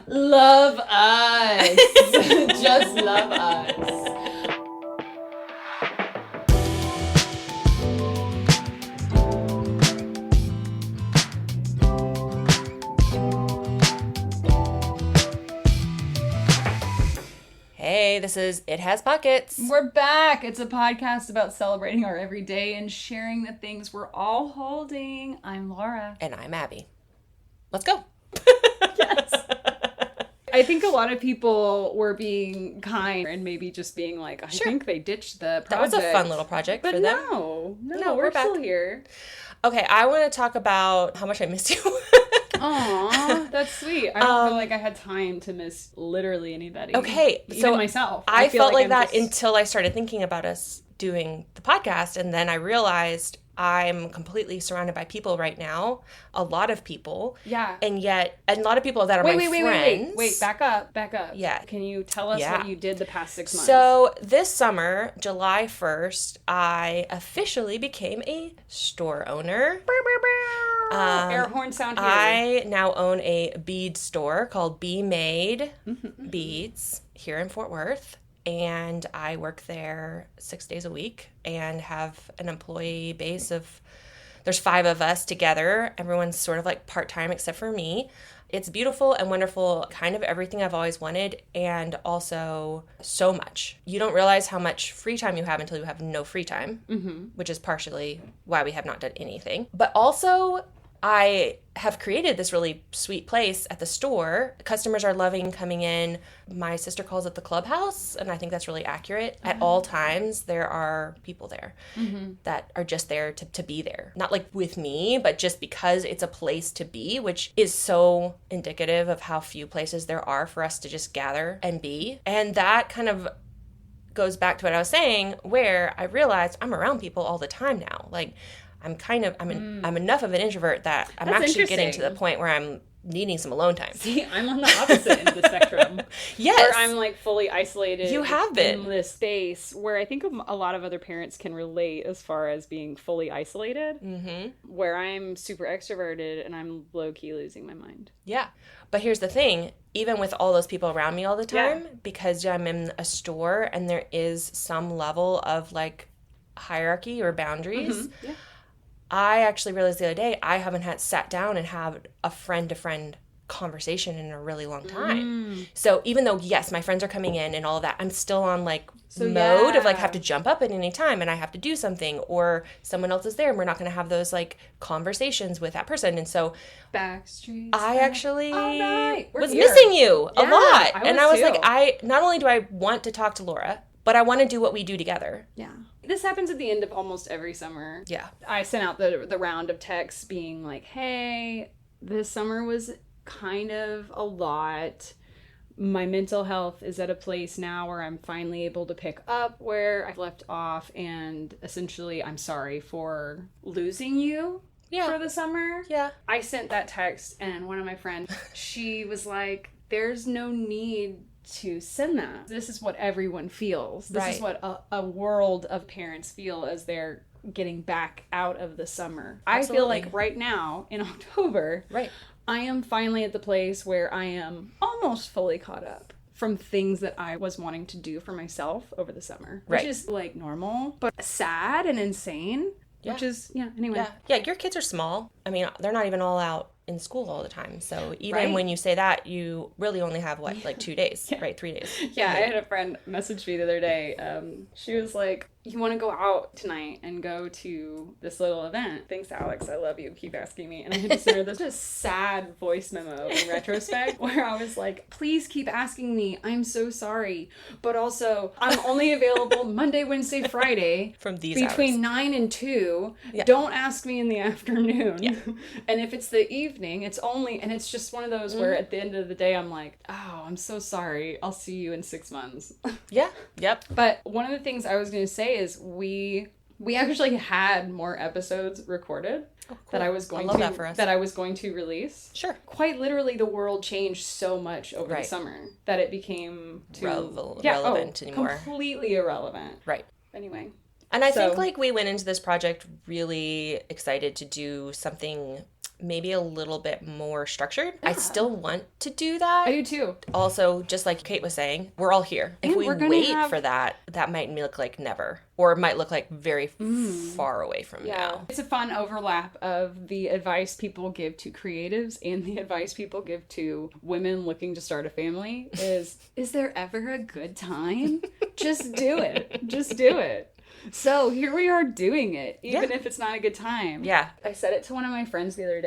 Love us. Just love us. Hey, this is It Has Pockets. We're back. It's a podcast about celebrating our everyday and sharing the things we're all holding. I'm Laura. And I'm Abby. Let's go. Yes. I think a lot of people were being kind and maybe just being like, I think they ditched the project. That was a fun little project for them. No, we're still here. Okay, I want to talk about how much I missed you. Aw, that's sweet. I don't feel like I had time to miss literally anybody. Okay, even myself. I felt like that until I started thinking about us doing the podcast, and then I realized I'm completely surrounded by people right now. A lot of people. Yeah. And yet, a lot of people that are my friends. Wait, back up. Yeah. Can you tell us what you did the past 6 months? So this summer, July 1st, I officially became a store owner. Air horn sound here. I now own a bead store called Be Made Beads here in Fort Worth. And I work there 6 days a week and have an employee base of, there's 5 of us together. Everyone's sort of like part-time except for me. It's beautiful and wonderful, kind of everything I've always wanted, and also so much. You don't realize how much free time you have until you have no free time, which is partially why we have not done anything. But also, I have created this really sweet place at the store. Customers are loving coming in. My sister calls it the clubhouse, and I think that's really accurate. At all times, there are people there that are just there to be there. Not like with me, but just because it's a place to be, which is so indicative of how few places there are for us to just gather and be. And that kind of goes back to what I was saying, where I realized I'm around people all the time now. Like, I'm enough of an introvert that I'm actually getting to the point where I'm needing some alone time. See, I'm on the opposite end of the spectrum. Yes. Where I'm like fully isolated. You have been. In this space where I think a lot of other parents can relate as far as being fully isolated. Where I'm super extroverted and I'm low-key losing my mind. Yeah. But here's the thing. Even with all those people around me all the time, because I'm in a store and there is some level of like hierarchy or boundaries, I actually realized the other day I haven't sat down and had a friend-to-friend conversation in a really long time. So even though, yes, my friends are coming in and all of that, I'm still on like mode of like have to jump up at any time and I have to do something, or someone else is there and we're not going to have those like conversations with that person. And so Backstreet, I actually was here. Missing you a lot. I was too. like, not only do I want to talk to Laura, but I want to do what we do together. Yeah. This happens at the end of almost every summer. Yeah. I sent out the round of texts being like, hey, this summer was kind of a lot. My mental health is at a place now where I'm finally able to pick up where I've left off, and essentially I'm sorry for losing you for the summer. Yeah. I sent that text, and one of my friends, she was like, there's no need to send that. This is what everyone feels. This is what a world of parents feel as they're getting back out of the summer. Absolutely. I feel like right now in October, I am finally at the place where I am almost fully caught up from things that I was wanting to do for myself over the summer, which is like normal, but sad and insane. Which is, anyway. Yeah, your kids are small. I mean, they're not even all out in school all the time. So even when you say that, you really only have, like 2 days, right? 3 days. Yeah, I had a friend message me the other day. She was like, you want to go out tonight and go to this little event? Thanks, Alex. I love you. Keep asking me. And I had to send her this just sad voice memo in retrospect where I was like, please keep asking me. I'm so sorry. But also, I'm only available Monday, Wednesday, Friday. From these between hours. 9 and 2. Yeah. Don't ask me in the afternoon. Yeah. And if it's the evening, it's only, and it's just one of those where at the end of the day, I'm like, oh, I'm so sorry. I'll see you in 6 months. Yeah. Yep. But one of the things I was going to say is we actually had more episodes recorded that I was going to release. Sure. Quite literally, the world changed so much over the summer that it became relevant anymore. Completely irrelevant. Right. Anyway. And I think like we went into this project really excited to do something maybe a little bit more structured. Yeah. I still want to do that. I do too. Also, just like Kate was saying, we're all here. If we wait for that, that might look like never. Or it might look like very far away from now. It's a fun overlap of the advice people give to creatives and the advice people give to women looking to start a family is there ever a good time? Just do it. Just do it. So here we are doing it, even if it's not a good time. Yeah. I said it to one of my friends the other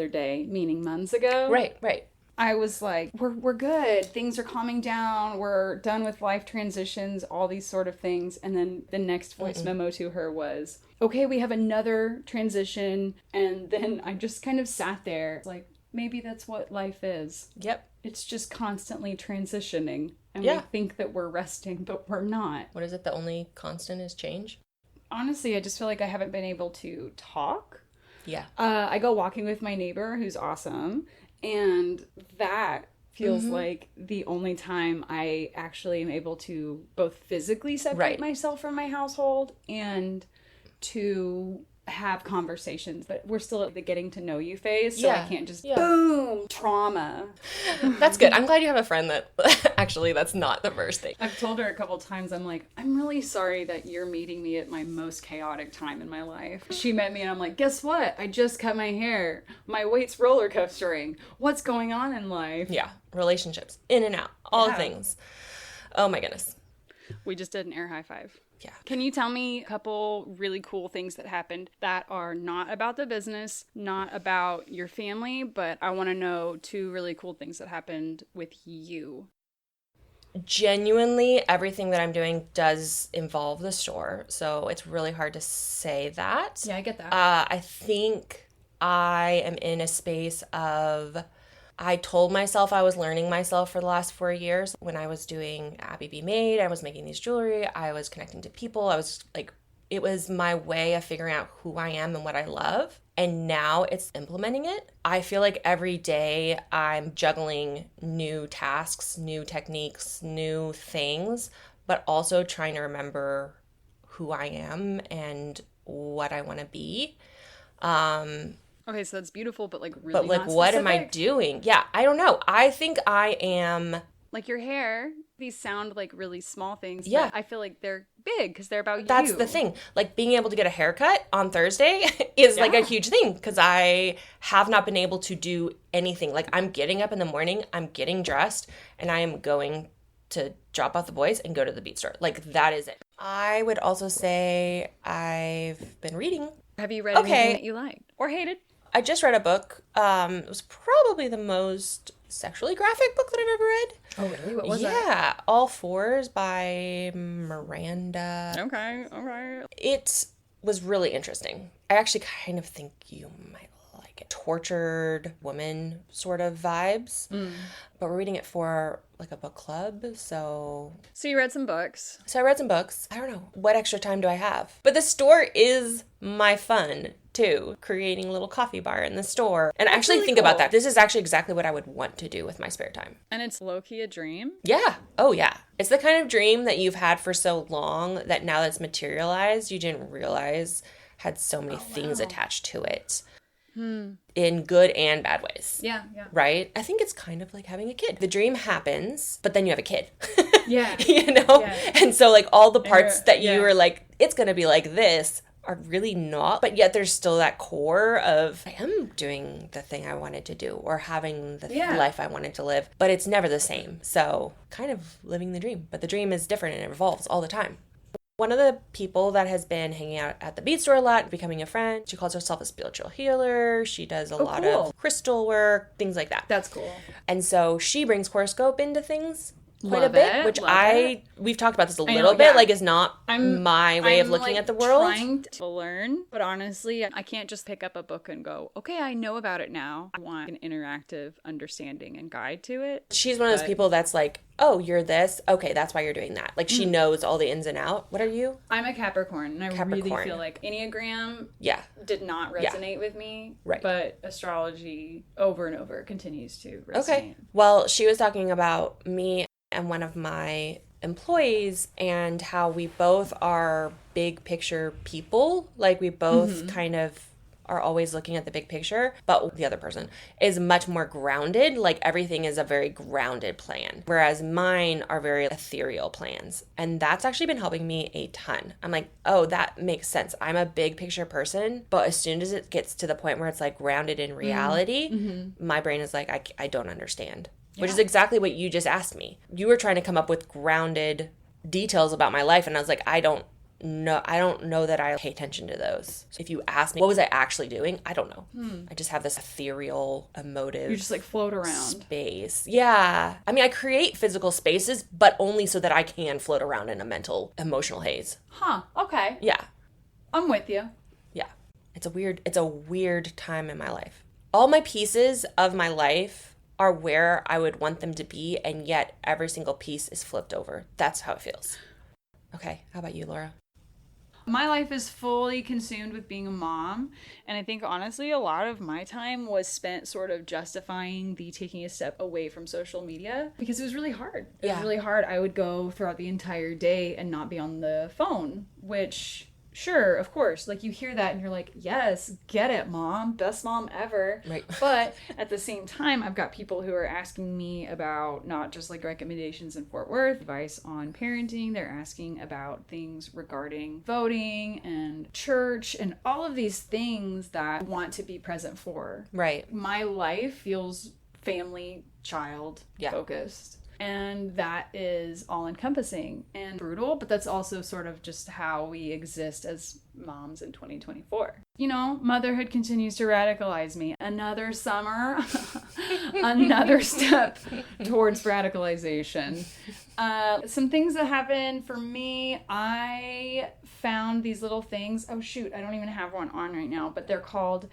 day, meaning months ago. Right. I was like, we're good. Things are calming down. We're done with life transitions, all these sort of things. And then the next voice memo to her was, okay, we have another transition. And then I just kind of sat there like, maybe that's what life is. Yep. It's just constantly transitioning. And we think that we're resting, but we're not. What is it? The only constant is change? Honestly, I just feel like I haven't been able to talk. Yeah. I go walking with my neighbor who's awesome. And that feels like the only time I actually am able to both physically separate myself from my household and to have conversations. But we're still at the getting to know you phase, so I can't just boom, trauma. That's good. I'm glad you have a friend that actually that's not the first thing. I've told her a couple times, I'm like, I'm really sorry that you're meeting me at my most chaotic time in my life. She met me and I'm like, guess what? I just cut my hair. My weight's roller coastering. What's going on in life? Yeah. Relationships. In and out. All things. Oh my goodness. We just did an air high five. Yeah. Can you tell me a couple really cool things that happened that are not about the business, not about your family, but I want to know 2 really cool things that happened with you? Genuinely, everything that I'm doing does involve the store, so it's really hard to say that. Yeah, I get that. I think I am in a space of... I told myself I was learning myself for the last 4 years. When I was doing Abi Be Made, I was making these jewelry, I was connecting to people. I was like, it was my way of figuring out who I am and what I love. And now it's implementing it. I feel like every day I'm juggling new tasks, new techniques, new things, but also trying to remember who I am and what I want to be. Okay, so that's beautiful, but like really But like, what am I doing? Yeah, I don't know. I think I am... Like your hair, these sound like really small things. Yeah. But I feel like they're big because they're about That's you. the thing. Like being able to get a haircut on Thursday is like a huge thing because I have not been able to do anything. Like I'm getting up in the morning, I'm getting dressed, and I am going to drop off the boys and go to the beat store. Like that is it. I would also say I've been reading. Have you read anything that you liked or hated? I just read a book. It was probably the most sexually graphic book that I've ever read. Oh, really? What was that? Yeah, All Fours by Miranda. Okay. It was really interesting. I actually kind of think you might like it. Tortured woman sort of vibes. But we're reading it for like a book club, so you read some books. So I read some books. I don't know. What extra time do I have? But the store is my fun, too. Creating a little coffee bar in the store. And actually really think about that. This is actually exactly what I would want to do with my spare time. And it's low-key a dream? Yeah. Oh, yeah. It's the kind of dream that you've had for so long that now that it's materialized, you didn't realize had so many things attached to it. In good and bad ways. Yeah. Right? I think it's kind of like having a kid. The dream happens, but then you have a kid. Yeah. You know? Yeah. And so like all the parts that you were like, it's going to be like this are really not. But yet there's still that core of I am doing the thing I wanted to do or having the life I wanted to live. But it's never the same. So kind of living the dream. But the dream is different and it evolves all the time. One of the people that has been hanging out at the bead store a lot, becoming a friend, she calls herself a spiritual healer. She does a lot of crystal work, things like that. That's cool. And so she brings horoscope into things quite a bit, which we've talked about this a little bit, like is not my way of looking at the world. I'm trying to learn, but honestly, I can't just pick up a book and go, okay, I know about it now. I want an interactive understanding and guide to it. She's one of those people that's like, oh, you're this? Okay, that's why you're doing that. Like she knows all the ins and out. What are you? I'm a Capricorn, and I really feel like Enneagram did not resonate with me, but astrology over and over continues to resonate. Okay. Well, she was talking about me and one of my employees and how we both are big picture people. Like we both kind of are always looking at the big picture, but the other person is much more grounded. Like everything is a very grounded plan, whereas mine are very ethereal plans. And that's actually been helping me a ton. I'm like, oh, that makes sense. I'm a big picture person, but as soon as it gets to the point where it's like grounded in reality, my brain is like, I don't understand. Yeah. Which is exactly what you just asked me. You were trying to come up with grounded details about my life, and I was like, I don't know that I pay attention to those. So if you ask me, what was I actually doing? I don't know. I just have this ethereal, emotive... You just like float around. Space. Yeah. I mean, I create physical spaces, but only so that I can float around in a mental, emotional haze. Huh. Okay. Yeah. I'm with you. Yeah. It's a weird time in my life. All my pieces of my life are where I would want them to be, and yet every single piece is flipped over. That's how it feels. Okay, how about you, Laura? My life is fully consumed with being a mom, and I think honestly a lot of my time was spent sort of justifying the taking a step away from social media because it was really hard. It was really hard. I would go throughout the entire day and not be on the phone, which... Sure, of course. Like, you hear that and you're like, yes, get it, mom. Best mom ever. Right. But at the same time, I've got people who are asking me about not just, like, recommendations in Fort Worth, advice on parenting. They're asking about things regarding voting and church and all of these things that I want to be present for. Right. My life feels family, child focused. And that is all-encompassing and brutal, but that's also sort of just how we exist as moms in 2024. You know, motherhood continues to radicalize me. Another summer, another step towards radicalization. Some things that happened for me, I found these little things. Oh, shoot, I don't even have one on right now, but they're called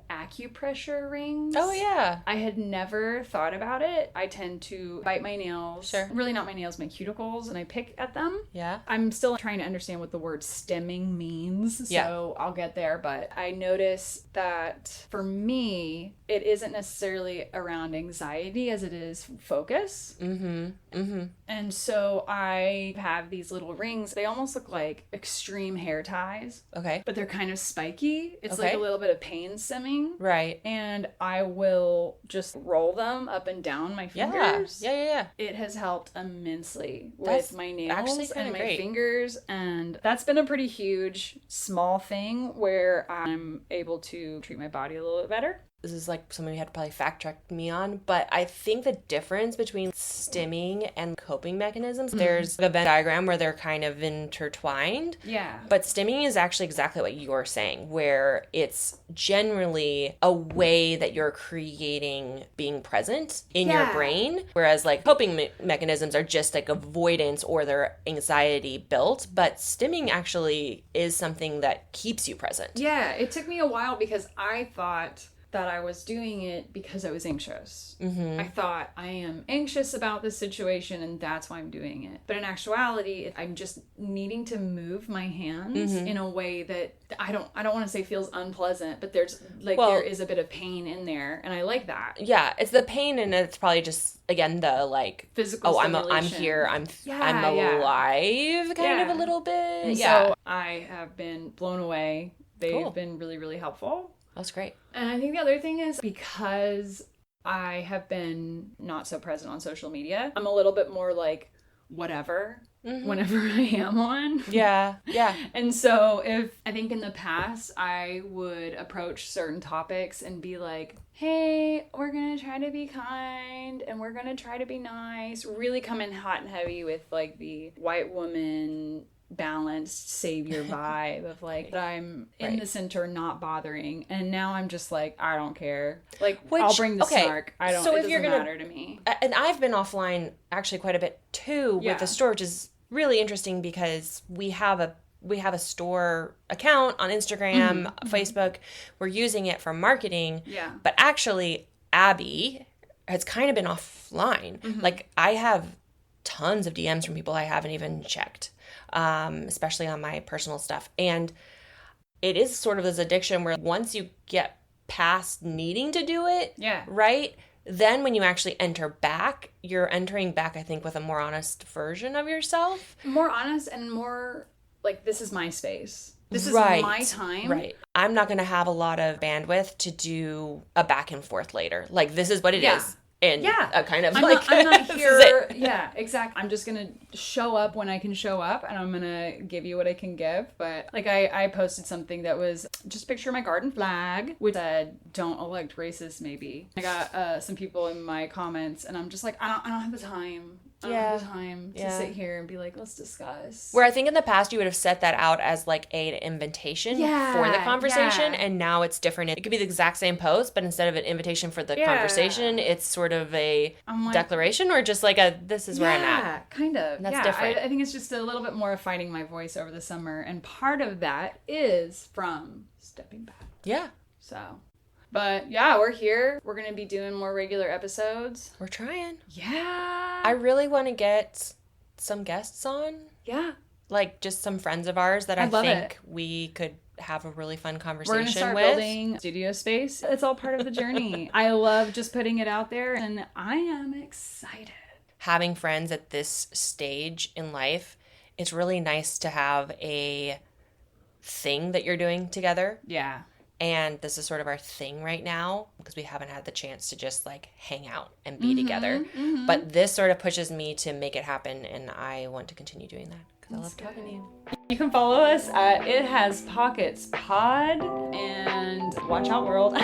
Accupressure rings. Oh, yeah. I had never thought about it. I tend to bite my nails. Sure. Really not my nails, my cuticles, and I pick at them. Yeah. I'm still trying to understand what the word stemming means, so I'll get there. But I notice that for me, it isn't necessarily around anxiety as it is focus. And so I have these little rings. They almost look like extreme hair ties. Okay. But they're kind of spiky. It's like a little bit of pain stemming. Right. And I will just roll them up and down my fingers. Yeah. It has helped immensely with my nails and my great. fingers. And that's been a pretty huge, small thing where I'm able to treat my body a little bit better. This is like something you had to probably fact check me on, but I think the difference between stimming and coping mechanisms, there's a Venn diagram where they're kind of intertwined. Yeah. But stimming is actually exactly what you're saying, where it's generally a way that you're creating being present in your brain, whereas like coping mechanisms are just like avoidance or their anxiety built, but stimming actually is something that keeps you present. Yeah, it took me a while because I thought that I was doing it because I was anxious. I thought I am anxious about this situation and that's why I'm doing it. But in actuality, I'm just needing to move my hands in a way that I don't want to say feels unpleasant, but there's like there is a bit of pain in there and I like that. Yeah, it's the pain and it's probably just again the like physical stimulation. I'm here, I'm alive kind of a little bit. And so I have been blown away. They've been really, really helpful. That's great. And I think the other thing is because I have been not so present on social media, I'm a little bit more like whatever whenever I am on. Yeah. And so I think in the past I would approach certain topics and be like, hey, we're going to try to be kind and we're going to try to be nice. Really come in hot and heavy with like the white woman balanced savior vibe of like I'm in the center, not bothering, and now I'm just like I don't care. Like I'll bring the snark. I don't. So it doesn't matter to me. And I've been offline actually quite a bit too with the store, which is really interesting because we have a store account on Instagram, Facebook. We're using it for marketing. Yeah. But actually, Abby has kind of been offline. Like I have tons of DMs from people I haven't even checked. Especially on my personal stuff. And it is sort of this addiction where once you get past needing to do it, right? Then when you actually enter back, you're entering back, I think, with a more honest version of yourself. More honest and more like, this is my space. This is my time. Right. I'm not going to have a lot of bandwidth to do a back and forth later. Like, this is what it is. And kind of I'm not here. Yeah, exactly. I'm just going to show up when I can show up, and I'm going to give you what I can give. But like I posted something that was just a picture of my garden flag, which said, "Don't elect racist, maybe." I got some people in my comments, and I'm just like, I don't have the time. I don't have the time to sit here and be like, let's discuss. Where I think in the past you would have set that out as like an invitation for the conversation, and now it's different. It could be the exact same post, but instead of an invitation for the conversation, it's sort of a declaration or just like a, this is where I'm at. Yeah, kind of. And that's different. I think it's just a little bit more of fighting my voice over the summer, and part of that is from stepping back. Yeah. So... But yeah, we're here. We're going to be doing more regular episodes. We're trying. Yeah. I really want to get some guests on. Yeah. Like just some friends of ours that I think we could have a really fun conversation with. We're going to start building studio space. It's all part of the journey. I love just putting it out there, and I am excited. Having friends at this stage in life, it's really nice to have a thing that you're doing together. Yeah. And this is sort of our thing right now because we haven't had the chance to just like hang out and be together. Mm-hmm. But this sort of pushes me to make it happen, and I want to continue doing that because I love talking to you. You can follow us at It Has Pockets Pod, and watch out, world.